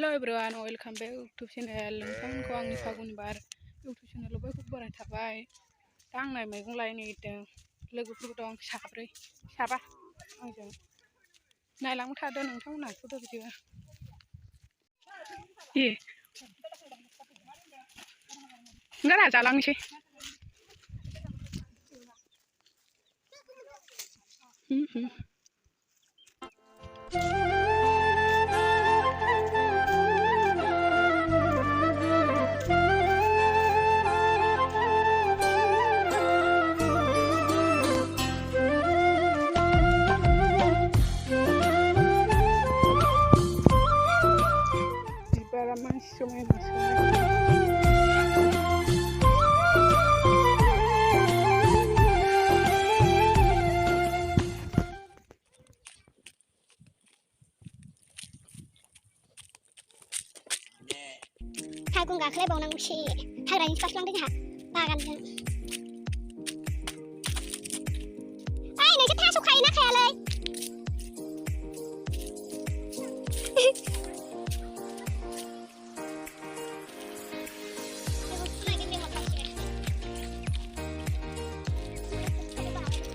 Hello everyone, welcome back to channel. Nोंथांमोनखौ आंनि फागुन बार YouTube channel बयखौबो बरायनाय थाबाय। दा आं मैगं लायनो नागिरदों। लोगोफोरबो दं साबा आंजों नायलांबाय थादो नोंथांमोनहा फट' भिडिअ। ओंखारा जालांनोसै। Fagun गाखोलायबावनांगौसो हाग्रानिसो बारसलांदों जोंहा बागानजों। ओइ नोंसोर थास' खायोना खायालै?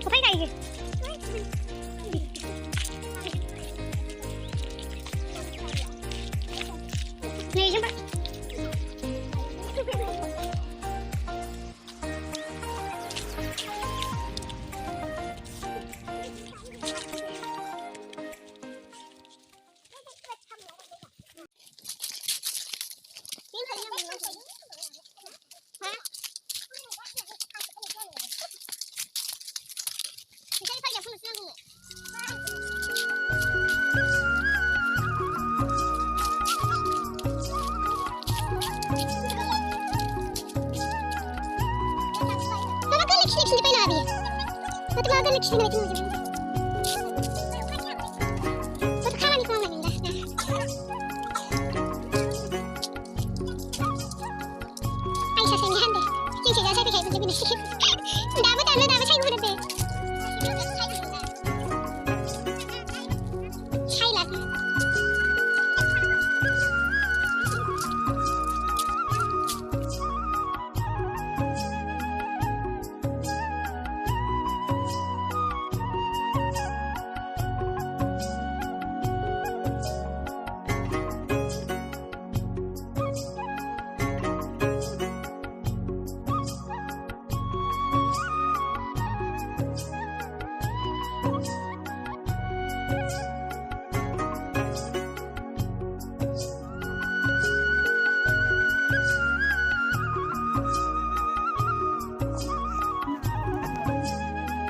अफाय गायो? नै जोंबा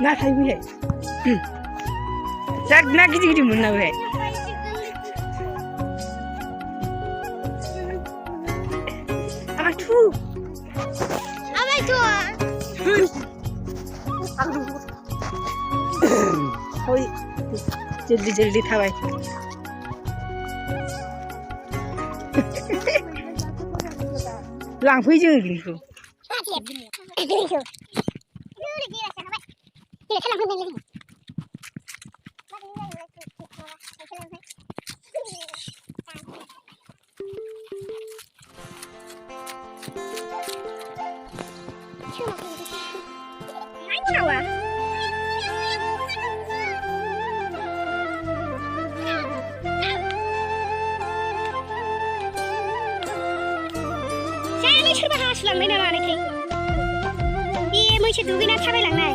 ना थाइबैहाय जाद ना गिदिर गिदिर मोनो बेहाय आबाथु ओइ जल्दी थाबाय लांफै जों लिंखौ सोरबा हासुलांनाय ना मानायथाय बे मैसो दुगैना थाबायलांनाय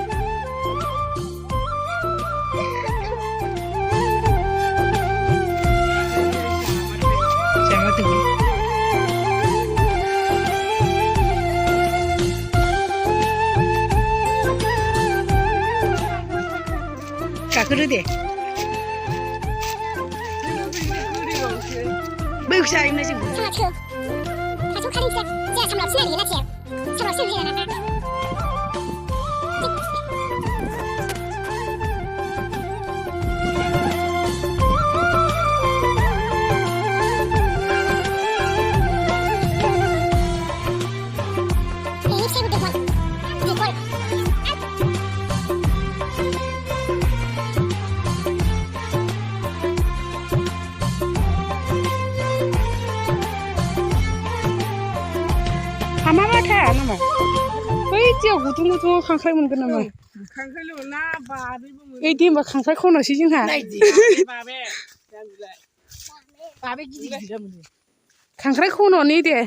गाखोदो दे बैखौ जायोमोन जों थास' खारिनोसै जोंहा सामलावसो नागिरो नाथिया सामलावसो होयो ना nama. Bai dia gutung खांख्राइ मोनगोन नामा? खांख्राइल' ना बाबेबो मोनो। Deh mbak खांख्राइ खन'सै जोंहा. बाबे जाबिलाय। बाबे गिदिर मोनो। खांख्राइ खन'नि दे.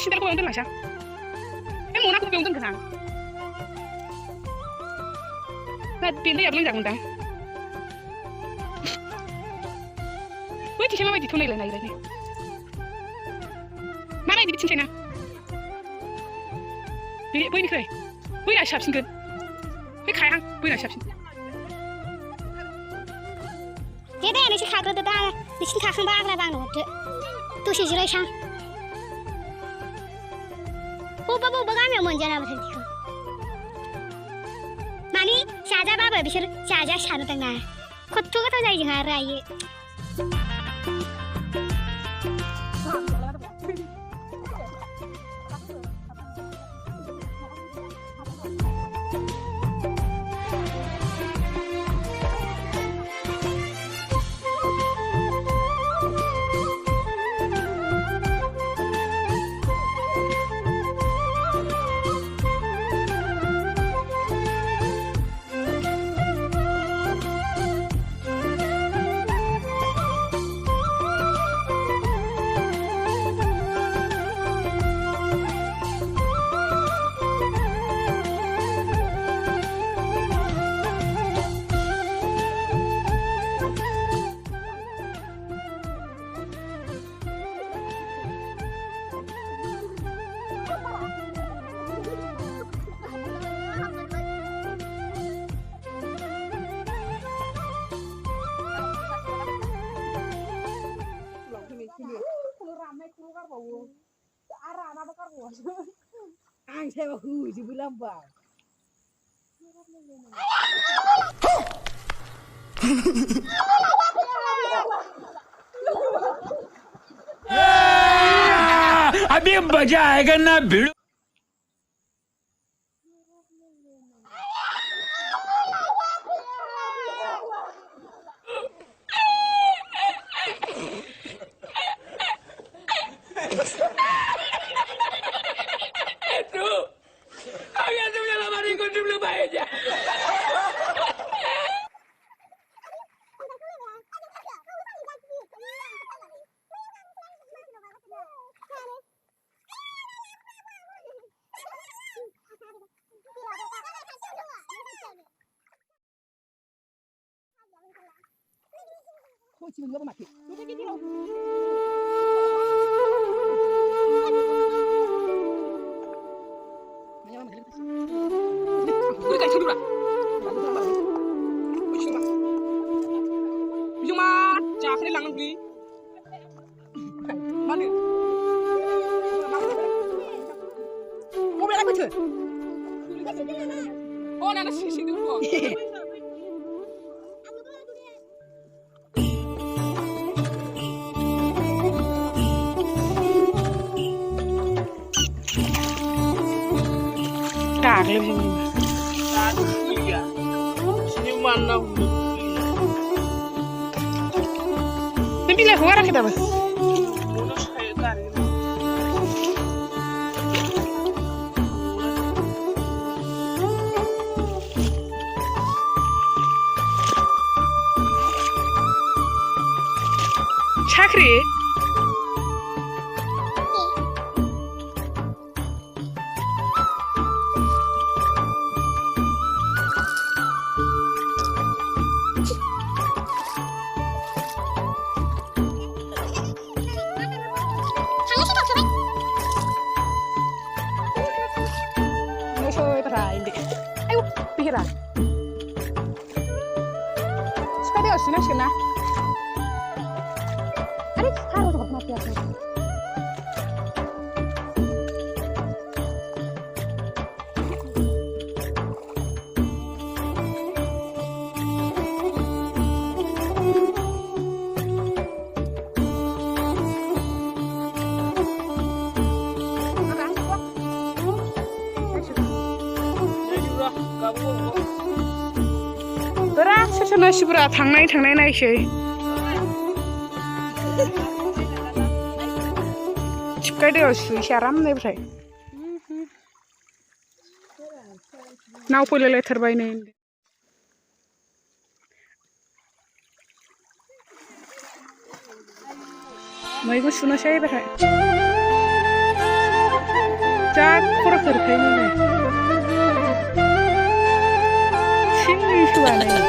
Sinter ko yung doon lang siya. Muna ko yung doon kasang. Pindah ya belum jangan. Wih, di sana di tunai lah naik. Mana di sini na? Di, wih ni kau. Wih nak siap singkat. Wih kaya hang, wih nak siap sing. Jadi ni si kagak datang, ni si kagak bang lah bang tu. Tu si jirai sang. Boba kami menjana betul tu. Mani, saja bapa bisir saja sana tengah. Kau tu kata jadi jangan raya. Ang saya bahu di bulan bang. अभी मजा आएगा ना भिड़ो. Kau cium gak mati? Udah gini loh. Udah kan dulu lah. Cuma cakap langan beli. Mana? Mau beli apa tu? Oh, nana sih dulu. गाग्लोबजोबो नों बिलाइखौ गाराखै दाबो साख्रि Soy ayo, pikiran. Sekali sini sini. Adik, harus dapat mati aku. Berat sesana sibra थांनाय नायसै थिबखाय दैयाव सुइसै आरामनिफ्राय नाव फैलायलायथारबाय नै मैगं सुनोसै एबारहाय जा खर' खोरखायो नै सिंनि सुवा नै